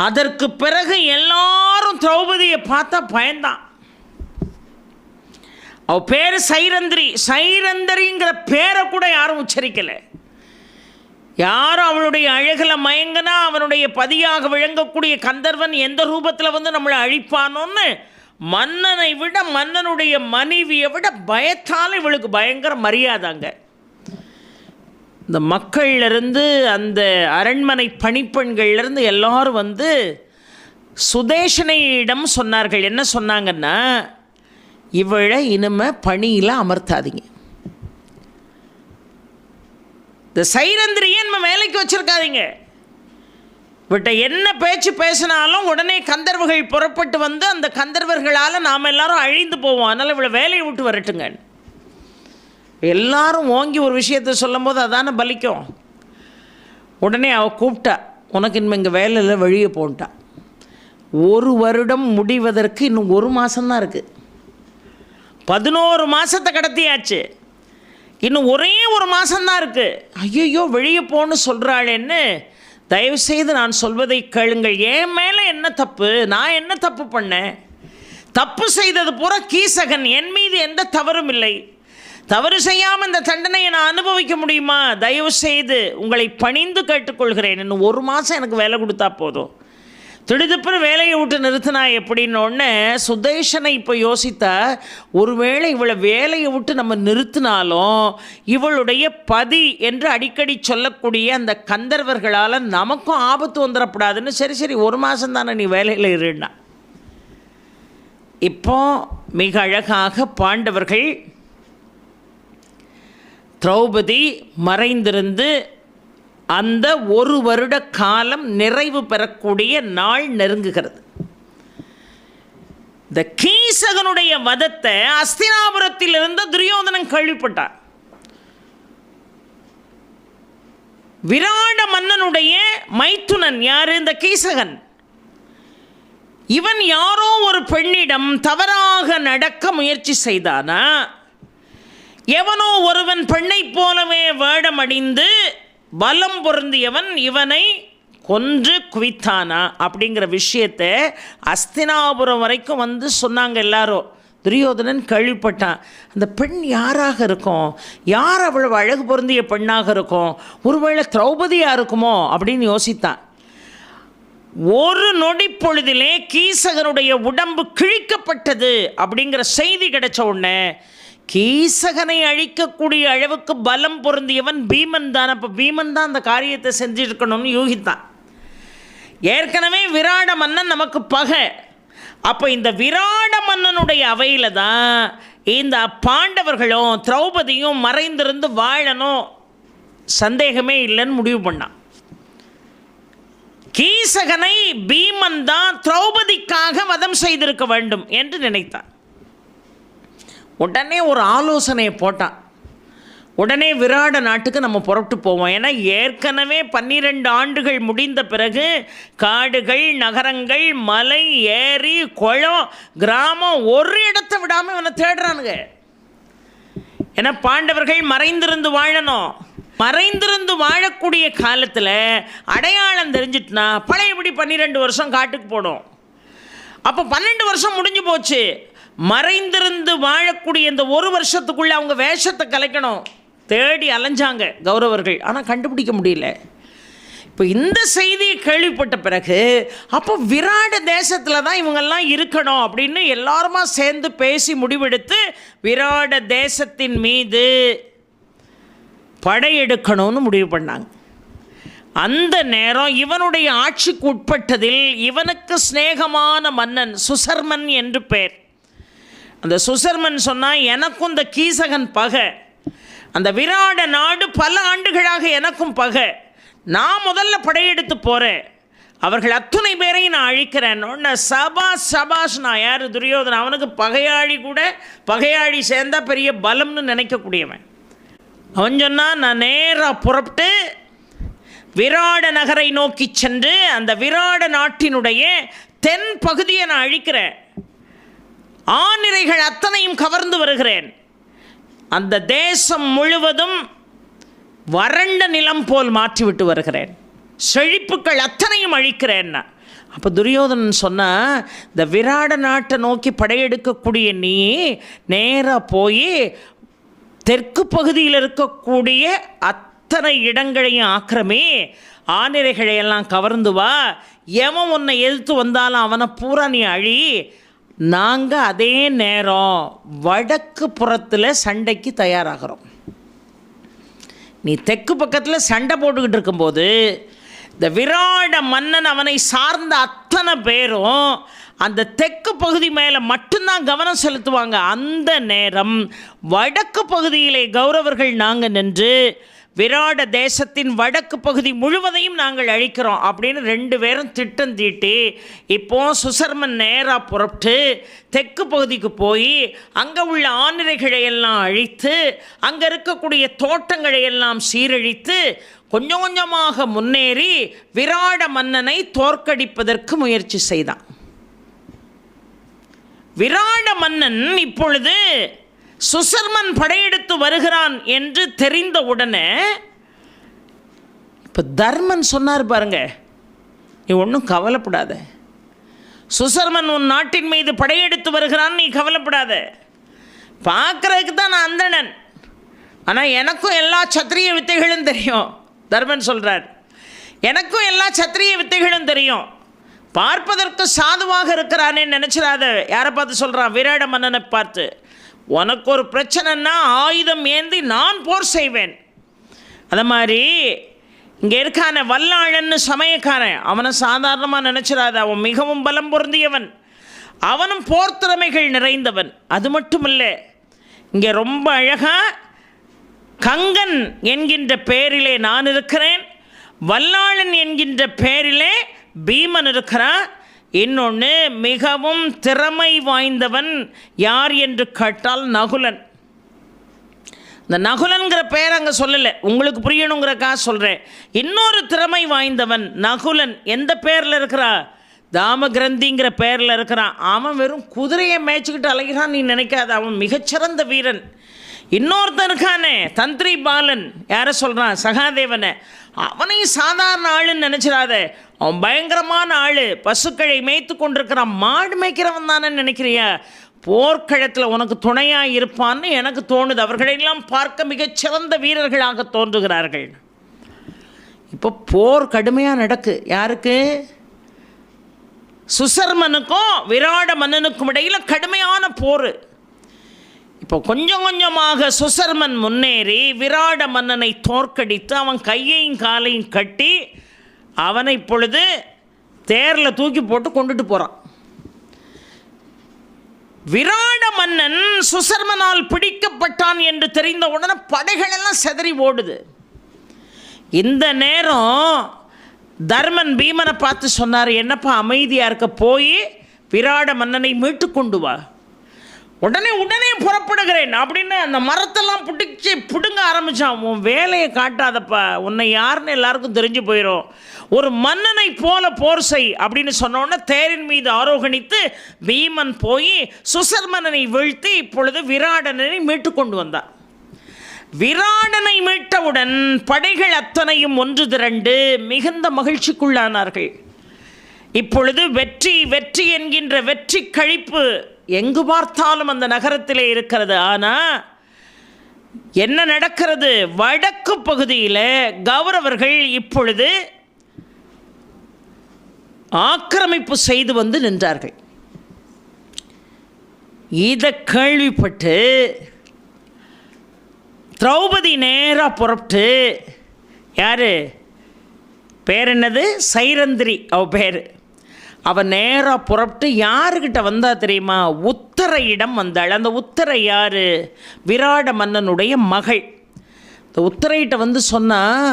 அதற்கு பிறகு எல்லாரும் திரௌபதியை பார்த்தா பயந்தான். அவ பேர் சைரந்திரி. சைரந்தரிங்கிற பேரை கூட யாரும் உச்சரிக்கலை. யாரும் அவளுடைய அழகில் மயங்கினா அவனுடைய பதியாக விளங்கக்கூடிய கந்தர்வன் எந்த ரூபத்தில் நம்மளை அழிப்பானோன்னு மன்னனை விட, மன்னனுடைய மனைவியை விட பயத்தால் இவளுக்கு பயங்கர மரியாதைங்க. இந்த மக்கள்லேருந்து, அந்த அரண்மனை பணிப்பெண்கள்லேருந்து எல்லாரும் சுதேஷனையிடம் சொன்னார்கள். என்ன சொன்னாங்கன்னா, இவளை இனிமே பணியில் அமர்த்தாதீங்க, இந்த சைரந்திரியை நம்ம வேலைக்கு வச்சுருக்காதீங்க, இவட்ட என்ன பேச்சு பேசினாலும் உடனே கந்தர்வர்கள் புறப்பட்டு அந்த கந்தர்வர்களால் நாம் எல்லாரும் அழிந்து போவோம், அதனால் இவளை வேலையை விட்டு வரட்டுங்க. எல்லாரும் ஓங்கி ஒரு விஷயத்தை சொல்லும் போது அதான பலிக்கும். உடனே அவள் கூப்பிட்டா, உனக்கு இனிமே இங்கே வேலையில் வெளியே போன்ட்டா. 1 வருடம் முடிவதற்கு இன்னும் 1 மாதம்தான் இருக்குது. 11 மாதத்தை கடத்தியாச்சு, இன்னும் ஒரே 1 மாதம்தான் இருக்குது. ஐயோ வெளியே போன்னு சொல்கிறாளேன்னு, தயவுசெய்து நான் சொல்வதை கேளுங்கள். என் மேலே என்ன தப்பு? நான் என்ன தப்பு பண்ணேன்? தப்பு செய்தது பூரா கீசகன், என் மீது எந்த தவறும் இல்லை. தவறு செய்யாமல் இந்த தண்டனையை நான் அனுபவிக்க முடியுமா? தயவு செய்து உங்களை பணிந்து கேட்டுக்கொள்கிறேன், இன்னும் 1 மாதம் எனக்கு வேலை கொடுத்தா போதும். திடுதிப்புன்னு வேலையை விட்டு நிறுத்தினா எப்படின்னொன்னே சுதேஷனை இப்போ யோசித்தா, ஒருவேளை இவளை வேலையை விட்டு நம்ம நிறுத்தினாலும் இவளுடைய பதி என்று அடிக்கடி சொல்லக்கூடிய அந்த கந்தர்வர்களால் நமக்கும் ஆபத்து வந்துடக்கூடாதுன்னு சரி 1 மாதம் தானே நீ வேலையில் இருந்தா. இப்போ மிக அழகாக பாண்டவர்கள் திரௌபதி மறைந்திருந்து அந்த 1 வருட காலம் நிறைவு பெறக்கூடிய நாள் நெருங்குகிறது. இந்த கீசகனுடைய வதத்தை அஸ்தினாபுரத்தில் இருந்த துரியோதனன் கேள்விப்பட்டார். விராட மன்னனுடைய மைத்துனன் யாரு? இந்த கீசகன். இவன் யாரோ ஒரு பெண்ணிடம் தவறாக நடக்க முயற்சி செய்தானா, எவனோ ஒருவன் பெண்ணை போலவே வேடமடிந்து பலம் பொருந்தியவன் இவனை கொன்று குவித்தானா அப்படிங்கிற விஷயத்தை அஸ்தினாபுரம் வரைக்கும் சொன்னாங்க எல்லாரும். துரியோதனன் கேள்விப்பட்டான். அந்த பெண் யாராக இருக்கும்? யார் அவ்வளவு அழகு பொருந்திய பெண்ணாக இருக்கும்? ஒருவேளை திரௌபதியாக இருக்குமோ அப்படின்னு யோசித்தான். ஒரு நொடி பொழுதிலே கீசகனுடைய உடம்பு கிழிக்கப்பட்டது அப்படிங்கிற செய்தி கிடைச்ச உடனே கீசகனை அழிக்கக்கூடிய அளவுக்கு பலம் பொருந்தியவன் பீமன் தான். அப்போ பீமன் தான் அந்த காரியத்தை செஞ்சிருக்கணும்னு யூகித்தான். ஏற்கனவே விராட மன்னன் நமக்கு பகை. அப்போ இந்த விராட மன்னனுடைய அவையில் தான் இந்த பாண்டவர்களும் திரௌபதியும் மறைந்திருந்து வாழணும், சந்தேகமே இல்லைன்னு முடிவு பண்ணான். கீசகனை பீமன் தான் திரௌபதிக்காக வதம் செய்திருக்க வேண்டும் என்று நினைத்தான். உடனே ஒரு ஆலோசனையை போட்டான். உடனே விராட நாட்டுக்கு நம்ம புறப்பட்டு போவோம். ஏன்னா ஏற்கனவே 12 ஆண்டுகள் முடிந்த பிறகு காடுகள், நகரங்கள், மலை, ஏரி, குளம், கிராமம் ஒரு இடத்தை விடாமல் இவனை தேடுறானுங்க. ஏன்னா பாண்டவர்கள் மறைந்திருந்து வாழணும். மறைந்திருந்து வாழக்கூடிய காலத்தில் அடையாளம் தெரிஞ்சிட்டுனா பழையபடி 12 வருஷம் காட்டுக்கு போடும். அப்போ 12 வருஷம் முடிஞ்சு போச்சு. மறைந்திருந்து வாழக்கூடிய இந்த 1 வருஷத்துக்குள்ளே அவங்க வேஷத்தை கலைக்கணும். தேடி அலைஞ்சாங்க கௌரவர்கள், ஆனால் கண்டுபிடிக்க முடியல. இப்போ இந்த செய்தியை கேள்விப்பட்ட பிறகு அப்போ விராட தேசத்தில் தான் இவங்கெல்லாம் இருக்கணும் அப்படின்னு எல்லாருமா சேர்ந்து பேசி முடிவெடுத்து விராட தேசத்தின் மீது படையெடுக்கணும்னு முடிவு பண்ணாங்க. அந்த நேரம் இவனுடைய ஆட்சிக்கு உட்பட்டதில் இவனுக்கு சிநேகமான மன்னன் சுசர்மன் என்று பெயர். அந்த சுசர்மன் சொன்னால், எனக்கும் இந்த கீசகன் பகை, அந்த விராட நாடு பல ஆண்டுகளாக எனக்கும் பகை, நான் முதல்ல படையெடுத்து போகிறேன், அவர்கள் அத்துணை பேரையும் நான் அழிக்கிறேன். சபாஷ் சபாஷ். நான் யார்? துரியோதனன். அவனுக்கு பகையாளி கூட, பகையாளி சேர்ந்தா பெரிய பலம்னு நினைக்கக்கூடியவன். அவன் சொன்னான், நான் நேராக புறப்பட்டு விராட நகரை நோக்கி சென்று அந்த விராட நாட்டினுடைய தென் பகுதியை நான் அழிக்கிறேன், ஆநிரைகள் அத்தனையும் கவர்ந்து வருகிறேன், அந்த தேசம் முழுவதும் வறண்ட நிலம் போல் மாற்றிவிட்டு வருகிறேன், செழிப்புக்கள் அத்தனையும் அழிக்கிறேன்னா. அப்போ துரியோதனன் சொன்னால், இந்த விராட நாட்டை நோக்கி படையெடுக்கக்கூடிய நீ நேராக போய் தெற்கு பகுதியில் இருக்கக்கூடிய அத்தனை இடங்களையும் ஆக்கிரமி, ஆநிரைகளையெல்லாம் கவர்ந்து வா, எவன் உன்னை எதிர்த்து வந்தாலும் அவனை பூரா நீ அழி. நாங்கள் அதே நேரம் வடக்கு புறத்தில் சண்டைக்கு தயாராகிறோம். நீ தெற்கு பக்கத்தில் சண்டை போட்டுக்கிட்டு இருக்கும்போது இந்த விராட மன்னன் அவனை சார்ந்த அத்தனை பேரும் அந்த தெற்கு பகுதி மேலே மட்டும்தான் கவனம் செலுத்துவாங்க. அந்த நேரம் வடக்கு பகுதியிலே கௌரவர்கள் நாங்கள் நின்று விராட தேசத்தின் வடக்கு பகுதி முழுவதையும் நாங்கள் அழிக்கிறோம் அப்படின்னு 2 பேரும் திட்டம் தீட்டி இப்போ சுசர்மன் நேராக புறப்பட்டு தெற்கு பகுதிக்கு போய் அங்கே உள்ள ஆநிரைகளை எல்லாம் அழித்து, அங்கே இருக்கக்கூடிய தோட்டங்களை எல்லாம் சீரழித்து, கொஞ்சம் கொஞ்சமாக முன்னேறி விராட மன்னனை தோற்கடிப்பதற்கு முயற்சி செய்தான். விராட மன்னன் இப்பொழுது சுசர்மன் படையெடுத்து வருகிறான் என்று தெரிந்த உடனே இப்போ தர்மன் சொன்னார் பாருங்க, நீ ஒன்றும் கவலைப்படாத, சுசர்மன் உன் நாட்டின் மீது படையெடுத்து வருகிறான், நீ கவலைப்படாத, பார்க்குறதுக்கு தான் நான் அந்தணன், ஆனால் எனக்கும் எல்லா சத்திரிய வித்தைகளும் தெரியும். தர்மன் சொல்கிறார், எனக்கும் எல்லா சத்திரிய வித்தைகளும் தெரியும், பார்ப்பதற்கு சாதுவாக இருக்கிறானே நினச்சிடாத. யாரை பார்த்து சொல்கிறான்? விராட மன்னனை பார்த்து. உனக்கு ஒரு பிரச்சனைன்னா ஆயுதம் ஏந்தி நான் போர் செய்வேன். அது மாதிரி இங்கே இருக்கான வல்லாளன்னு சமயக்காரன், அவனை சாதாரணமாக நினச்சிடாத, அவன் மிகவும் பலம் பொருந்தியவன், அவனும் போர் திறமைகள் நிறைந்தவன். அது மட்டும் இல்லை, இங்கே ரொம்ப அழகாக கங்கன் என்கின்ற பெயரிலே நான் இருக்கிறேன், வல்லாளன் என்கின்ற பெயரிலே பீமன் இருக்கிறான், இன்னொன்று மிகவும் திறமை வாய்ந்தவன் யார் என்று கேட்டால் நகுலன். இந்த நகுலன்கிற பெயர் அங்கே சொல்லலை, உங்களுக்கு புரியணுங்கிறக்கா சொல்கிறேன். இன்னொரு திறமை வாய்ந்தவன் நகுலன் எந்த பெயரில் இருக்கிறா? தாமகிரந்திங்கிற பெயரில் இருக்கிறான். அவன் வெறும் குதிரையை மேய்ச்சிக்கிட்டு அலைகிறான் நீ நினைக்காத, அவன் மிகச்சிறந்த வீரன். இன்னொருத்தன் இருக்கானே தந்திரி பாலன், யாரை சொல்கிறான்? சகாதேவனை. அவனையும் சாதாரண ஆளுன்னு நினச்சிடாத, அவன் பயங்கரமான ஆள், பசுக்களை மேய்த்து கொண்டிருக்கிறான், மாடு மேய்க்கிறவன் தானே நினைக்கிறியா? போர்க்களத்தில் உனக்கு துணையாக இருப்பான்னு எனக்கு தோணுது. அவர்களெல்லாம் பார்க்க மிகச்சிறந்த வீரர்களாக தோன்றுகிறார்கள். இப்போ போர் கடுமையாக நடக்கு. யாருக்கு? சுசர்மனுக்கும் விராட மன்னனுக்கும் இடையில் கடுமையான போர். இப்போ கொஞ்சம் கொஞ்சமாக சுசர்மன் முன்னேறி விராட மன்னனை தோற்கடித்து அவன் கையையும் காலையும் கட்டி அவனை இப்பொழுது தேரில் தூக்கி போட்டு கொண்டுட்டு போகிறான். விராட மன்னன் சுசர்மனால் பிடிக்கப்பட்டான் என்று தெரிந்த உடனே படைகள் எல்லாம் சிதறி ஓடுது. இந்த நேரம் தர்மன் பீமனை பார்த்து சொன்னார், என்னப்பா அமைதியாக இருக்க, போய் விராட மன்னனை மீட்டு கொண்டு வா. உடனே புறப்படுகிறேன் அப்படின்னு அந்த மரத்தெல்லாம் பிடுங்க ஆரம்பித்தான். உன் வேலையை காட்டாதப்பா, உன்னை யாருன்னு எல்லாருக்கும் தெரிஞ்சு போயிடும், ஒரு மன்னனை போல போர் செய் அப்படின்னு சொன்னோன்னே தேரின் மீது ஆரோகணித்து பீமன் போய் சுசர்மனனை வீழ்த்தி இப்பொழுது விராடனை மீட்டு கொண்டு வந்தார். விராடனை மீட்டவுடன் படைகள் அத்தனையும் ஒன்று திரண்டு மிகுந்த மகிழ்ச்சிக்குள்ளானார்கள். இப்பொழுது வெற்றி வெற்றி என்கின்ற வெற்றி கழிப்பு எங்கு பார்த்தாலும் அந்த நகரத்திலே இருக்கிறது. ஆனால் என்ன நடக்கிறது? வடக்கு பகுதியில் கௌரவர்கள் இப்பொழுது ஆக்கிரமிப்பு செய்து வந்து நின்றார்கள். இதை கேள்விப்பட்டு திரௌபதி நேராக புறப்பட்டு, யார்? பேர் என்னது? சைரந்திரி அவ பேர். அவள் நேராக புறப்பட்டு யாருக்கிட்ட வந்தா தெரியுமா? உத்தரையிடம் வந்தாள். அந்த உத்தரை யார்? விராட மன்னனுடைய மகள். இந்த உத்தரையிட்ட வந்து சொன்னால்,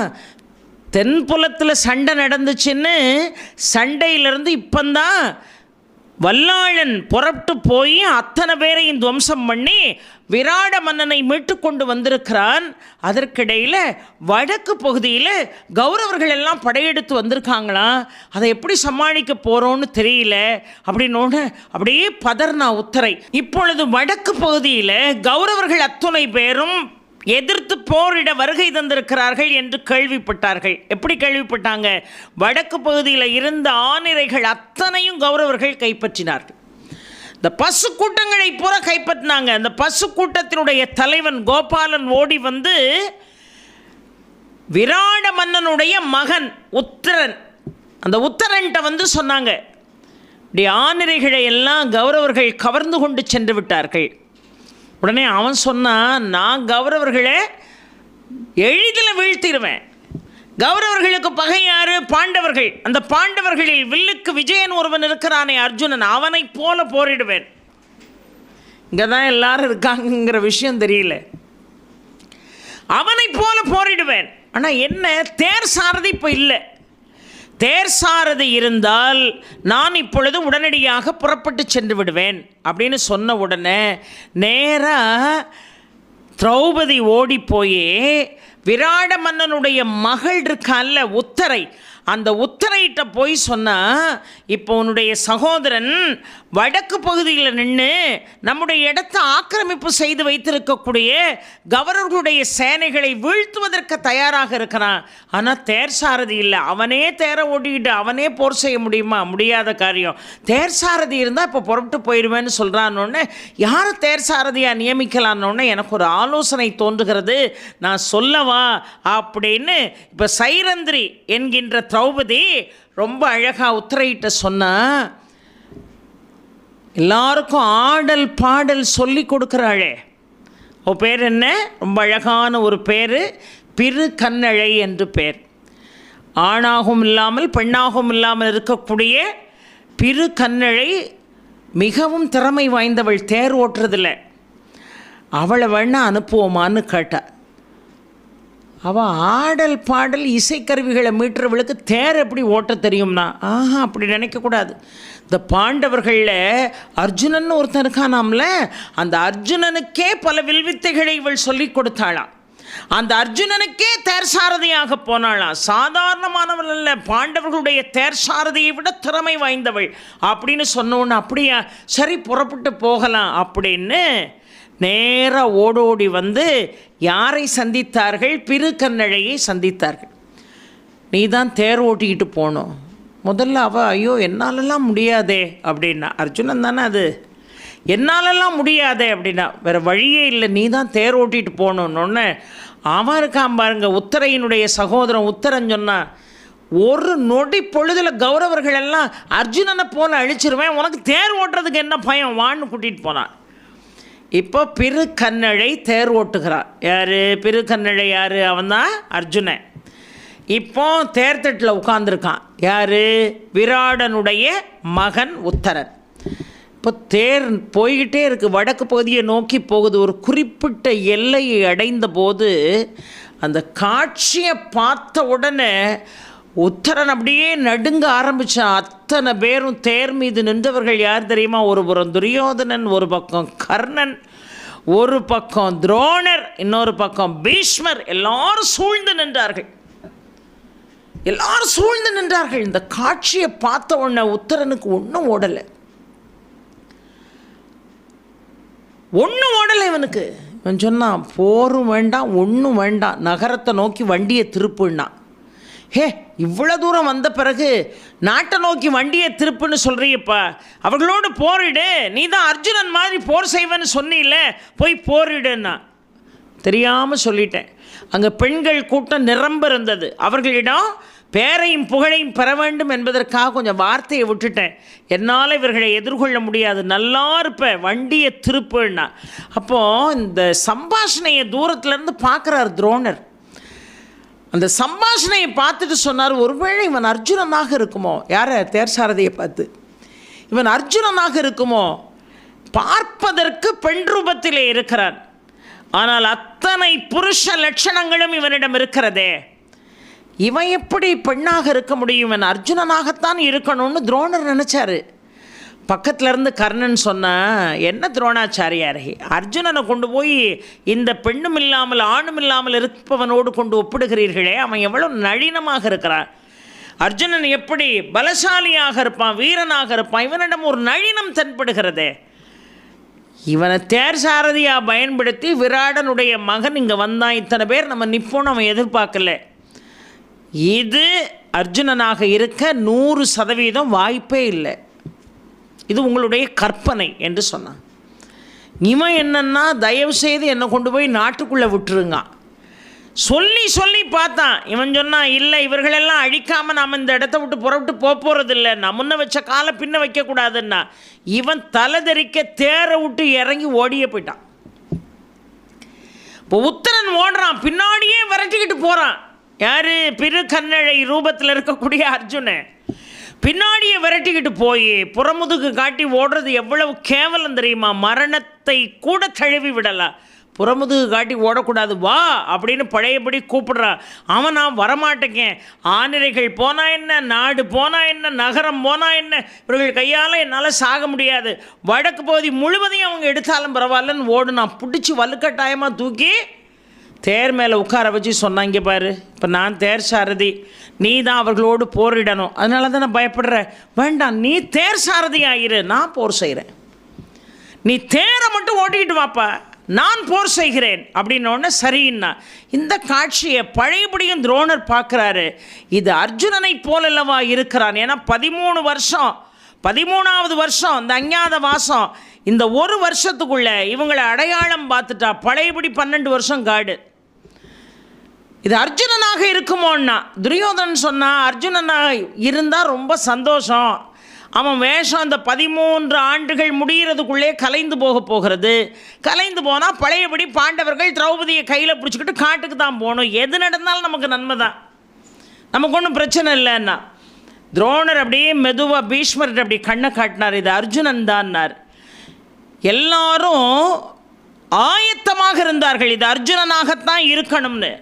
தென்புலத்தில் சண்டை நடந்துச்சுன்னு சண்டையிலேருந்து இப்போந்தான் வல்லாளன் புறப்பட்டு போய் அத்தனை பேரையும் துவம்சம் பண்ணி விராட மன்னனை மீட்டு கொண்டு வந்திருக்கிறான். அதற்கிடையில் வடக்கு பகுதியில் கௌரவர்கள் எல்லாம் படையெடுத்து வந்திருக்காங்களாம். அதை எப்படி சமாளிக்க போகிறோன்னு தெரியல அப்படின்னோன்னு அப்படியே பதர்னா உத்தரை. இப்பொழுது வடக்கு பகுதியில் கௌரவர்கள் அத்துணை பேரும் எதிர்த்து போரிட வருகை தந்திருக்கிறார்கள் என்று கேள்விப்பட்டார்கள். எப்படி கேள்விப்பட்டாங்க? வடக்கு பகுதியில் இருந்த ஆனிரைகள் அத்தனையும் கௌரவர்கள் கைப்பற்றினார்கள். இந்த பசு கூட்டங்களை பூரா கைப்பற்றினாங்க. அந்த பசு கூட்டத்தினுடைய தலைவன் கோபாலன் ஓடி வந்து விராட மன்னனுடைய மகன் உத்தரன், அந்த உத்தரன்ட்ட வந்து சொன்னாங்க, இப்படி ஆனிரைகளை எல்லாம் கௌரவர்கள் கவர்ந்து கொண்டு சென்று விட்டார்கள். உடனே அவன் சொன்னான், நான் கௌரவர்களை எளிதில் வீழ்த்திடுவேன். கௌரவர்களுக்கு பகை யாரு? பாண்டவர்கள். அந்த பாண்டவர்களில் வில்லுக்கு விஜயன் ஒருவன் இருக்கிறானே அர்ஜுனன், அவனை போல போரிடுவேன். இங்கே தான் எல்லாரும் இருக்காங்கிற விஷயம் தெரியல. அவனை போல போரிடுவேன். ஆனால் என்ன, தேர் சாரதி இப்போ இல்லை. தேர் சாரதி இருந்தால் நான் இப்பொழுது உடனடியாக புறப்பட்டு சென்று விடுவேன் அப்படின்னு சொன்ன உடனே நேராக திரௌபதி ஓடி போய் விராட மன்னனுடைய மகள் இருக்கான்ல உத்தரை, அந்த உத்தரையிட்ட போய் சொன்னால், இப்போ உன்னுடைய சகோதரன் வடக்கு பகுதியில் நின்று நம்முடைய இடத்தை ஆக்கிரமிப்பு செய்து வைத்திருக்கக்கூடிய கௌரவர்களுடைய சேனைகளை வீழ்த்துவதற்கு தயாராக இருக்கிறான். ஆனால் தேர் சாரதி இல்லை. அவனே தேரை ஓட்டிக்கிட்டு அவனே போர் செய்ய முடியுமா? முடியாத காரியம். தேர் சாரதி இருந்தால் இப்போ புறப்பட்டு போயிடுவேன்னு சொல்கிறான்னொன்னே, யாரை தேர் சாரதியாக நியமிக்கலான்னொன்னே எனக்கு ஒரு ஆலோசனை தோன்றுகிறது, நான் சொல்லவா அப்படின்னு இப்போ சைரந்திரி என்கின்ற திரௌபதி ரொம்ப அழகாக உத்தரையிட்ட சொன்னா, எல்லாருக்கும் ஆடல் பாடல் சொல்லி கொடுக்குறாளே. ஓ பேர் என்ன? ரொம்ப அழகான ஒரு பேர், பிரு கண்ணழை என்று பேர். ஆணாகவும் இல்லாமல் பெண்ணாகவும் இல்லாமல் இருக்கக்கூடிய பிரு கண்ணழை மிகவும் திறமை வாய்ந்தவள். தேர் ஓட்டுறதில்ல. அவளை வேணா அனுப்புவோமான்னு கேட்டா. அவள் ஆடல் பாடல் இசைக்கருவிகளை மீட்டுறவளுக்கு தேர் எப்படி ஓட்ட தெரியும்னா, அப்படி நினைக்கக்கூடாது. இந்த பாண்டவர்களில் அர்ஜுனன் ஒருத்தன் இருக்கானாம்ல, அந்த அர்ஜுனனுக்கே பல வில்வித்தைகளை இவள் சொல்லி கொடுத்தாளாம். அந்த அர்ஜுனனுக்கே தேர் சாரதியாக போனாளாம். சாதாரணமானவள் அல்ல, பாண்டவர்களுடைய தேர் சாரதியை விட திறமை வாய்ந்தவள் அப்படின்னு சொன்னோன்னு, அப்படியா சரி புறப்பட்டு போகலாம் அப்படின்னு நேராக ஓடோடி வந்து யாரை சந்தித்தார்கள்? பிரு கண்ணழையை சந்தித்தார்கள். நீ தான் தேர் ஓட்டிக்கிட்டு போகணும். முதல்ல அவள், ஐயோ என்னாலெல்லாம் முடியாதே அப்படின்னா. அர்ஜுனன் தானே அது. என்னாலெல்லாம் முடியாதே அப்படின்னா, வேறு வழியே இல்லை, நீ தான் தேர் ஓட்டிகிட்டு போகணுன்னொன்னே அவன் இருக்கான் பாருங்க, உத்தரையினுடைய சகோதரன் உத்தரன் சொன்னான், ஒரு நொடி பொழுதில் கௌரவர்கள் எல்லாம் அர்ஜுனனை போல அழிச்சிருவேன், உனக்கு தேர் ஓட்டுறதுக்கு என்ன பயம், வான்னு கூட்டிகிட்டு போனான். இப்போ பிரு கண்ணழை தேர் ஓட்டுகிறான். யார் பிரு கண்ணழை? யார்? அவன் தான் அர்ஜுனன். இப்போ தேர்தட்டில் உட்கார்ந்துருக்கான். யார்? விராடனுடைய மகன் உத்தரன். இப்போ தேர் போய்கிட்டே இருக்குது, வடக்கு பகுதியை நோக்கி போகுது. ஒரு குறிப்பிட்ட எல்லையை அடைந்த போது அந்த காட்சியை பார்த்த உடனே உத்தரன் அப்படியே நடுங்க ஆரம்பித்தான். அத்தனை பேரும் தேர் மீது நின்றவர்கள் யார் தெரியுமா? ஒரு புறம் துரியோதனன், ஒரு பக்கம் கர்ணன், ஒரு பக்கம் துரோணர், இன்னொரு பக்கம் பீஷ்மர். எல்லாரும் சூழ்ந்து நின்றார்கள். எல்லாரும் சூழ்ந்து நின்றார்கள். இந்த காட்சியை பார்த்த உடனே உத்தரனுக்கு ஒன்றும் ஓடலை. ஒன்றும் ஓடலை இவனுக்கு. இவன் சொன்னான், போரும் வேண்டாம் ஒன்றும் வேண்டாம், நகரத்தை நோக்கி வண்டியை திருப்புன்னா. இவ்வளோ தூரம் வந்த பிறகு நாட்டை நோக்கி வண்டியை திருப்புன்னு சொல்கிறியப்பா, அவர்களோடு போரிடு, நீ தான் அர்ஜுனன் மாதிரி போர் செய்வேன்னு சொன்னில்ல, போய் போரிடுன்னா. தெரியாமல் சொல்லிட்டேன். அங்கே பெண்கள் கூட்டம் நிரம்ப இருந்தது. அவர்களிடம் பேரையும் புகழையும் பெற வேண்டும் என்பதற்காக கொஞ்சம் வார்த்தையை விட்டுட்டேன். என்னால் இவர்களை எதிர்கொள்ள முடியாது, நல்லா இருப்பேன், வண்டியை திருப்புன்னா. அப்போது இந்த சம்பாஷணையை தூரத்துலேருந்து பார்க்குறார் துரோணர். அந்த சம்பாஷணையை பார்த்துட்டு சொன்னார், ஒருவேளை இவன் அர்ஜுனனாக இருக்குமோ. யாரை? தேர்சாரதியை பார்த்து, இவன் அர்ஜுனனாக இருக்குமோ. பார்ப்பதற்கு பெண் ரூபத்திலே இருக்கிறான், ஆனால் அத்தனை புருஷ லட்சணங்களும் இவனிடம் இருக்கிறதே, இவன் எப்படி பெண்ணாக இருக்க முடியும்? இவன் அர்ஜுனனாகத்தான் இருக்கணும்னு துரோணர் நினச்சாரு. பக்கத்தில் இருந்து கர்ணன் சொன்ன, என்ன துரோணாச்சாரியாரே, அர்ஜுனனை கொண்டு போய் இந்த பெண்ணும் இல்லாமல் ஆணும் இல்லாமல் இருப்பவனோடு கொண்டு ஒப்பிடுகிறீர்களே, அவன் எவ்வளோ நளினமாக இருக்கிறான். அர்ஜுனன் எப்படி பலசாலியாக இருப்பான், வீரனாக இருப்பான், இவனிடம் ஒரு நளினம் தென்படுகிறதே. இவனை தேர் சாரதியாக பயன்படுத்தி விராடனுடைய மகன் இங்கே வந்தான், இத்தனை பேர் நம்ம நிற்போன்னு அவன் எதிர்பார்க்கல. இது அர்ஜுனனாக இருக்க 100% வாய்ப்பே இல்லை, இது உங்களுடைய கற்பனை என்று சொன்னான். இவன் என்னன்னா, தயவு செய்து என்னை கொண்டு போய் நாட்டுக்குள்ளே விட்டுருங்க சொல்லி சொல்லி பார்த்தான். இவன் சொன்னான், இல்லை இவர்களெல்லாம் அழிக்காமல் நாம் இந்த இடத்த விட்டு புறவிட்டு போகிறதில்லை, நான் முன்ன வச்ச காலை பின்ன வைக்கக்கூடாதுன்னா இவன் தலை தெறிக்க தேரை விட்டு இறங்கி ஓடியே போயிட்டான். இப்போ உத்தரன் ஓடுறான், பின்னாடியே விரட்டிக்கிட்டு போகிறான். யார்? பிரு கண்ணழை ரூபத்தில் இருக்கக்கூடிய அர்ஜுனன் பின்னாடியே விரட்டிக்கிட்டு போய் புறமுதுகு காட்டி ஓடுறது எவ்வளவு கேவலம் தெரியுமா? மரணத்தை கூட தழுவி விடலாம். புறமுதுகு காட்டி ஓடக்கூடாது, வா அப்படின்னு பழையபடி கூப்பிடுறான். அவன் நான் வரமாட்டேங்க, ஆனிரைகள் போனா என்ன, நாடு போனா என்ன, நகரம் போனா என்ன, இவர்கள் கையால் என்னால் சாக முடியாது, வடக்கு பகுதி முழுவதையும் அவங்க எடுத்தாலும் பரவாயில்லன்னு ஓடுனான். பிடிச்சி வலுக்கட்டாயமாக தூக்கி தேர் மேலே உட்கார வச்சு சொன்னாங்க, பாரு இப்போ நான் தேர் சாரதி, நீ தான் அவர்களோடு போரிடணும், அதனால தான் நான் பயப்படுறேன். வேண்டாம், நீ தேர் சாரதி ஆயிரு, நான் போர் செய்கிறேன், நீ தேரை மட்டும் ஓட்டிக்கிட்டு வாப்பா, நான் போர் செய்கிறேன் அப்படின்னோடனே சரின்னா. இந்த காட்சியை பழையபடியும் துரோணர் பார்க்குறாரு. இது அர்ஜுனனை போலல்லவா இருக்கிறான். ஏன்னா 13 வருஷம், 13வது வருஷம் இந்த அஞ்ஞாத வாசம், இந்த ஒரு வருஷத்துக்குள்ளே இவங்களை அடையாளம் பார்த்துட்டா. பழையபடி 12 வருஷம் காடு. இது அர்ஜுனனாக இருக்குமோன்னா துரியோதனன் சொன்னால், அர்ஜுனனாக இருந்தால் ரொம்ப சந்தோஷம், அவன் வேஷம் இந்த 13 ஆண்டுகள் முடிகிறதுக்குள்ளே கலைந்து போகிறது, கலைந்து போனால் பழையபடி பாண்டவர்கள் திரௌபதியை கையில் பிடிச்சிக்கிட்டு காட்டுக்கு தான் போகணும், எது நடந்தாலும் நமக்கு நன்மை தான், நமக்கு ஒன்றும் பிரச்சனை இல்லைன்னா. துரோணர் அப்படியே மெதுவாக பீஷ்மர்கிட்ட அப்படி கண்ணை காட்டினார், இது அர்ஜுனன் தான்னார். எல்லாரும் ஆயத்தமாக இருந்தார்கள், இது அர்ஜுனனாகத்தான் இருக்கணும்னு.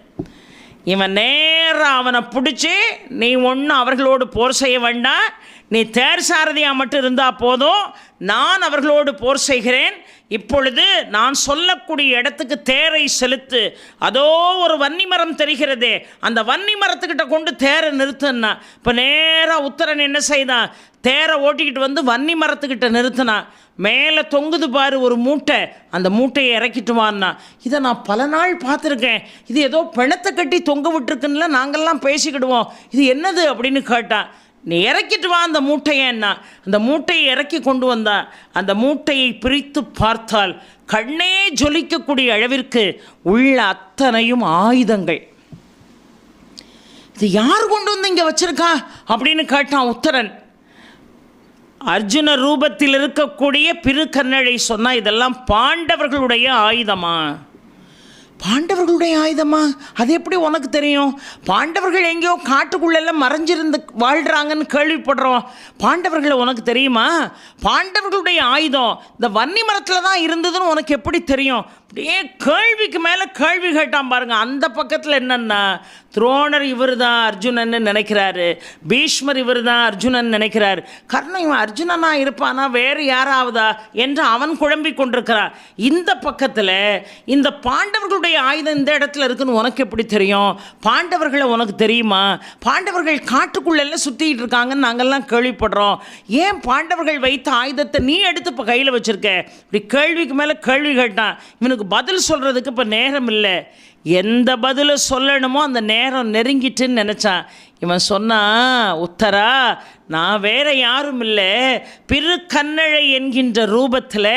இவன் நேராக அவனை பிடிச்சி, நீ ஒன்றும் அவர்களோடு போர் செய்ய வேண்டாம், நீ தேர் சாரதியாக மட்டும் இருந்தால் போதும், நான் அவர்களோடு போர் செய்கிறேன், இப்பொழுது நான் சொல்லக்கூடிய இடத்துக்கு தேரை செலுத்து, அதோ ஒரு வன்னி மரம் தெரிகிறதே, அந்த வன்னி மரத்துக்கிட்ட கொண்டு தேரை நிறுத்துனா. இப்போ நேராக உத்தரன் என்ன செய்தான், தேரை ஓட்டிக்கிட்டு வந்து வன்னி மரத்துக்கிட்ட நிறுத்தினான். மேலே தொங்குது பாரு ஒரு மூட்டை, அந்த மூட்டையை இறக்கிட்டு வான்னா. இதை நான் பல நாள் பார்த்துருக்கேன், இது ஏதோ பிணத்தை கட்டி தொங்க விட்டுருக்குன்னு நாங்கள்லாம் பேசிக்கிடுவோம், இது என்னது அப்படின்னு கேட்டான். நீ இறக்கிட்டு வா அந்த மூட்டையன்னா. அந்த மூட்டையை இறக்கி கொண்டு வந்தா. அந்த மூட்டையை பிரித்து பார்த்தால் கண்ணே ஜொலிக்கக்கூடிய அளவிற்கு உள்ள அத்தனையும் ஆயுதங்கள். இது யார் கொண்டு வந்து இங்கே வச்சிருக்கா அப்படின்னு கேட்டான் உத்தரன். அர்ஜுன ரூபத்தில் இருக்கக்கூடிய பிரு கண்ணழை சொன்னால், இதெல்லாம் பாண்டவர்களுடைய ஆயுதமா? பாண்டவர்களுடைய ஆயுதமா? அது எப்படி உனக்கு தெரியும்? பாண்டவர்கள் எங்கேயோ காட்டுக்குள்ளெல்லாம் மறைஞ்சிருந்து வாழ்கிறாங்கன்னு கேள்விப்படுறோம். பாண்டவர்களை உனக்கு தெரியுமா? பாண்டவர்களுடைய ஆயுதம் இந்த வன்னி மரத்தில் தான் இருந்ததுன்னு உனக்கு எப்படி தெரியும்? அப்படியே கேள்விக்கு மேலே கேள்வி கேட்டான் பாருங்க. அந்த பக்கத்தில் என்னன்னா, துரோணர் இவர் தான் அர்ஜுனன்னு நினைக்கிறாரு, பீஷ்மர் இவர் தான் அர்ஜுனன் நினைக்கிறார், கர்ணன் இவன் அர்ஜுனனாக இருப்பானா வேறு யாராவதா என்று அவன் குழம்பி கொண்டிருக்கிறான். இந்த பக்கத்தில் இந்த பாண்டவர்களுடைய ஆயுதம் இந்த இடத்துல இருக்குன்னு உனக்கு எப்படி தெரியும்? பாண்டவர்களை உனக்கு தெரியுமா? பாண்டவர்கள் காட்டுக்குள்ளெல்லாம் சுற்றிக்கிட்டு இருக்காங்கன்னு நாங்கள்லாம் கேள்விப்படுறோம், ஏன் பாண்டவர்கள் வைத்த ஆயுதத்தை நீ எடுத்து இப்போ கையில் வச்சுருக்க? இப்படி கேள்விக்கு மேலே கேள்வி கேட்டான். இவனுக்கு பதில் சொல்கிறதுக்கு இப்போ நேரம் இல்லை. எந்த பதிலை சொல்லணுமோ அந்த நேரம் நெருங்கிட்டுன்னு நினச்சான். இவன் சொன்னான், உத்தரா நான் வேற யாரும் இல்லை, பிரு கண்ணழை என்கின்ற ரூபத்தில்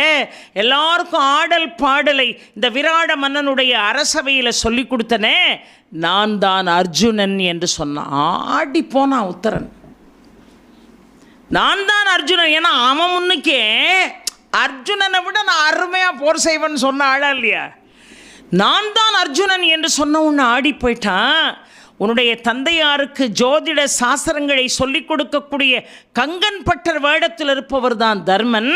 எல்லாருக்கும் ஆடல் பாடலை இந்த விராட மன்னனுடைய அரசவையில் சொல்லி கொடுத்தனே, நான் தான் அர்ஜுனன் என்று சொன்னான். ஆடி போனான் உத்தரன். நான் தான் அர்ஜுனன். ஏன்னா அவன் முன்னுக்கே அர்ஜுனனை விட நான் அருமையாக போர் செய்வேன்னு சொன்ன ஆளா இல்லையா? நான் தான் அர்ஜுனன் என்று சொன்ன உன்னை ஆடி போயிட்டான். உன்னுடைய தந்தையாருக்கு ஜோதிட சாஸ்திரங்களை சொல்லிக் கொடுக்கக்கூடிய கங்கன் பட்டர் வேடத்தில் இருப்பவர் தான் தர்மன்.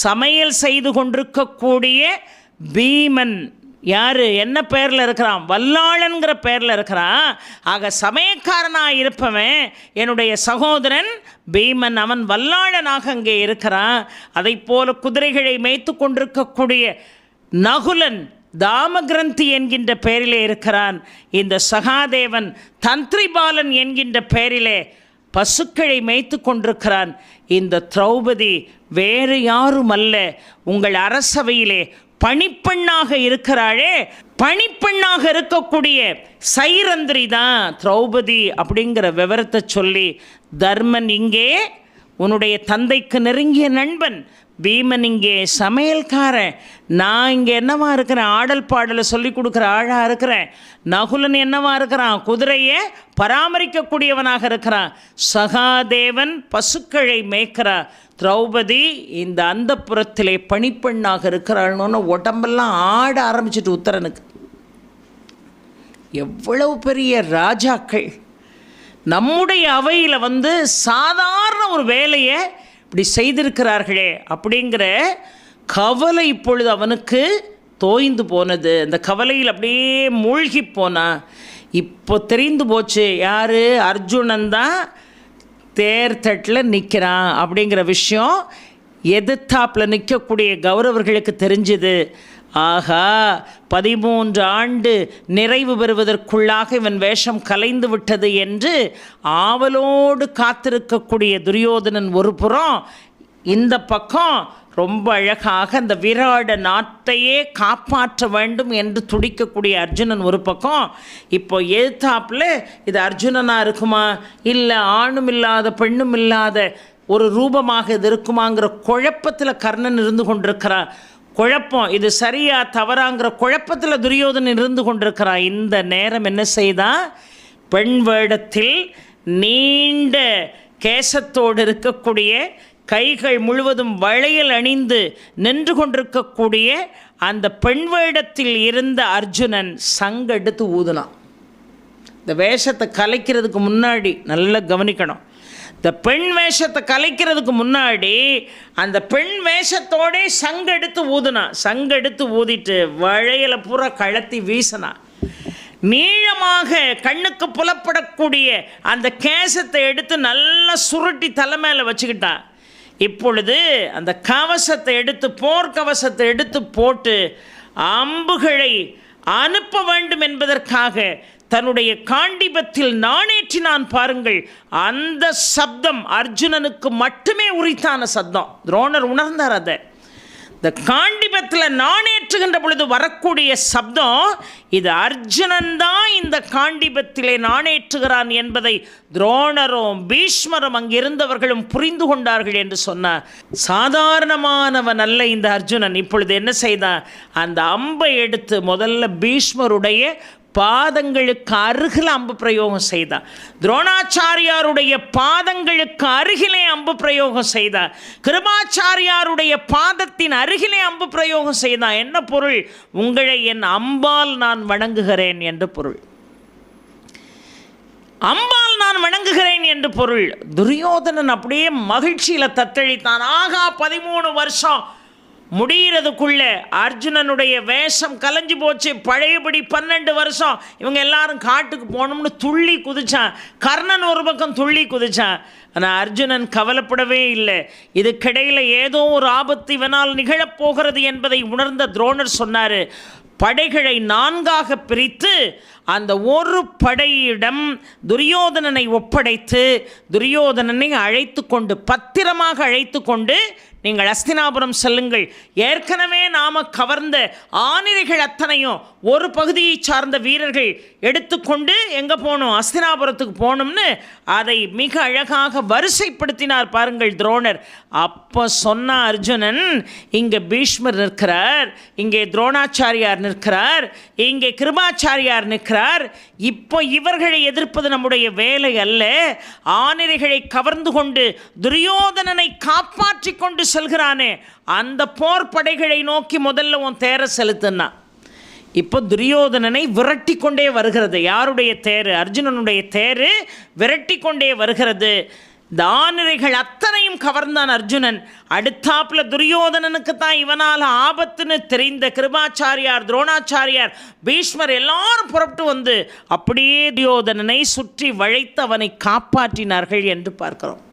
சமையல் செய்து கொண்டிருக்கக்கூடிய பீமன் யார், என்ன பேரில் இருக்கிறான்? வல்லாளன்கிற பேரில் இருக்கிறான். ஆக சமயக்காரனாக இருப்பவன் என்னுடைய சகோதரன் பீமன், அவன் வல்லாளனாக அங்கே இருக்கிறான். அதை போல குதிரைகளை மேய்த்து கொண்டிருக்கக்கூடிய நகுலன் தாமகிரந்தி என்கின்ற பெயரிலே இருக்கிறான். இந்த சகாதேவன் தந்திரிபாலன் என்கின்ற பெயரிலே பசுக்களை மேய்த்து கொண்டிருக்கிறான். இந்த திரௌபதி வேறு யாரும் அல்ல, உங்கள் அரசவையிலே பணிப்பெண்ணாக இருக்கிறாளே, பணிப்பெண்ணாக இருக்கக்கூடிய சைரந்திரி தான் திரௌபதி அப்படிங்கிற விவரத்தை சொல்லி, தர்மன் இங்கே உன்னுடைய தந்தைக்கு நெருங்கிய நண்பன், பீமன் இங்கே சமையல்காரன், நான் இங்கே என்னவா இருக்கிறேன், ஆடல் பாடலை சொல்லி கொடுக்குற ஆளாக இருக்கிறேன், நகுலன் என்னவா இருக்கிறான், குதிரையை பராமரிக்கக்கூடியவனாக இருக்கிறான், சகாதேவன் பசுக்களை மேய்க்கிறா, திரௌபதி இந்த அந்தப்புறத்திலே பணிப்பெண்ணாக இருக்கிறாள்னு உடம்பெல்லாம் ஆட ஆரம்பிச்சிட்டு உத்தரனுக்கு. எவ்வளவு பெரிய ராஜாக்கள் நம்முடைய அவையில் சாதாரண ஒரு வேலையை இப்படி செய்திருக்கிறார்களே அப்படிங்கிற கவலை இப்பொழுது அவனுக்கு தோய்ந்து போனது. அந்த கவலையில் அப்படியே மூழ்கி போனான். இப்போ தெரிந்து போச்சு யார், அர்ஜுனன் தான் தேர்தட்டில் நிற்கிறான் அப்படிங்கிற விஷயம் எதிர்த்தாப்பில் நிற்கக்கூடிய கௌரவர்களுக்கு தெரிஞ்சுது. ஆகா, 13 ஆண்டு நிறைவு பெறுவதற்குள்ளாக இவன் வேஷம் கலைந்து விட்டது என்று ஆவலோடு காத்திருக்கக்கூடிய துரியோதனன் ஒரு புறம், இந்த பக்கம் ரொம்ப அழகாக அந்த விராட நாட்டையே காப்பாற்ற வேண்டும் என்று துடிக்கக்கூடிய அர்ஜுனன் ஒரு பக்கம். இப்போ எதிர்த்தாப்பில் இது அர்ஜுனனாக இருக்குமா, இல்லை ஆணும் இல்லாத பெண்ணும் இல்லாத ஒரு ரூபமாக இது இருக்குமாங்கிற குழப்பத்தில் கர்ணன் இருந்து கொண்டிருக்கிறான். குழப்பம், இது சரியா தவறாங்கிற குழப்பத்தில் துரியோதனன் இருந்து கொண்டிருக்கிறான். இந்த நேரம் என்ன செய்தான், பெண் வேடத்தில் நீண்ட கேசத்தோடு இருக்கக்கூடிய, கைகள் முழுவதும் வளையல் அணிந்து நின்று கொண்டிருக்கக்கூடிய அந்த பெண் வேடத்தில் இருந்த அர்ஜுனன் சங்கெடுத்து ஊதுனான். இந்த வேஷத்தை கலைக்கிறதுக்கு முன்னாடி நல்லா கவனிக்கணும், இந்த பெண் வேஷத்தை கலைக்கிறதுக்கு முன்னாடி அந்த பெண் வேஷத்தோடே சங்கெடுத்து ஊதுனான். சங்கெடுத்து ஊதிட்டு வளையலை பூரா கழத்தி வீசினான். நீளமாக கண்ணுக்கு புலப்படக்கூடிய அந்த கேசத்தை எடுத்து நல்லா சுருட்டி தலை மேலே வச்சுக்கிட்டான். இப்பொழுது அந்த கவசத்தை எடுத்து, போர்க்கவசத்தை எடுத்து போட்டு அம்புகளை அனுப்ப வேண்டும் என்பதற்காக தன்னுடைய காண்டிபத்தில் நாணேற்றினான். பாருங்கள், அந்த சப்தம் அர்ஜுனனுக்கு மட்டுமே உரித்தான சப்தம். துரோணர் உணர்ந்தார் அதை. இந்த காண்டிபத்தில் நாணேற்றுகின்ற பொழுது வரக்கூடிய சப்தம், இது அர்ஜுனன் தான் இந்த காண்டிபத்திலே நாணேற்றுகிறான் என்பதை துரோணரும் பீஷ்மரும் அங்கிருந்தவர்களும் புரிந்து கொண்டார்கள் என்று சொன்னார். சாதாரணமானவன் அல்ல இந்த அர்ஜுனன். இப்பொழுது என்ன செய்தான், அந்த அம்பை எடுத்து முதல்ல பீஷ்மருடைய பாதங்களுக்கு அருகில் அம்பு பிரயோகம் செய்தார். துரோணாச்சாரியாருடைய பாதங்களுக்கு அருகிலே அம்பு பிரயோகம் செய்தார். கிருபாச்சாரியாருடைய பாதத்தின் அருகிலே அம்பு பிரயோகம் செய்தார். என்ன பொருள், உங்களை என் அம்பால் நான் வணங்குகிறேன் என்று பொருள். அம்பால் நான் வணங்குகிறேன் என்று பொருள். துரியோதனன் அப்படியே மகிழ்ச்சியில் தத்தளித்தான். ஆகா, 13 வருஷம் முடிகிறதுக்குள்ள அர்ஜுனனுடைய வேஷம் கலைஞ்சு போச்சு. பழையபடி 12 வருஷம் இவங்க எல்லாரும் காட்டுக்கு போகணும்னு துள்ளி குதிச்சான். கர்ணன் ஒரு பக்கம் துள்ளி குதிச்சான். ஆனால் அர்ஜுனன் கவலைப்படவே இல்லை. இதுக்கிடையில் ஏதோ ஒரு ஆபத்து இவனால் நிகழப்போகிறது என்பதை உணர்ந்த துரோணர் சொன்னார், படைகளை 4ஆக பிரித்து அந்த ஒரு படையிடம் துரியோதனனை ஒப்படைத்து துரியோதனனை அழைத்து கொண்டு, பத்திரமாக அழைத்து கொண்டு நீங்கள் அஸ்தினாபுரம் செல்லுங்கள். ஏற்கனவே நாம் கவர்ந்த ஆனிரைகள் அத்தனையும் ஒரு பகுதியை சார்ந்த வீரர்கள் எடுத்துக்கொண்டு எங்கே போகணும், அஸ்தினாபுரத்துக்கு போகணும்னு அதை மிக அழகாக வரிசைப்படுத்தினார். பாருங்கள் துரோணர். அப்போ சொன்ன அர்ஜுனன், இங்கே பீஷ்மர் நிற்கிறார், இங்கே துரோணாச்சாரியார் நிற்கிறார், இங்கே கிருபாச்சாரியார் நிற்கிறார். இப்போ இவர்களை எதிர்ப்பது நம்முடைய வேலை அல்ல. ஆனிரைகளை கவர்ந்து கொண்டு துரியோதனனை காப்பாற்றி கொண்டு செல்கிறானே, அந்த போர் படைகளை நோக்கி முதல்ல உன் தேர செலுத்தினா. இப்போ துரியோதனனை விரட்டி கொண்டே வருகிறது. யாருடைய தேர்? அர்ஜுனனுடைய தேர் விரட்டி கொண்டே வருகிறது. தானிரைகள் அத்தனையும் கவர்ந்தான் அர்ஜுனன். அடுத்தாப்புல துரியோதனனுக்கு தான் இவனால் ஆபத்துன்னு தெரிந்த கிருபாச்சாரியார், துரோணாச்சாரியார், பீஷ்மர் எல்லாரும் புறப்பட்டு வந்து அப்படியே துரியோதனனை சுற்றி வளைத்து அவனை காப்பாற்றினார்கள் என்று பார்க்கிறோம்.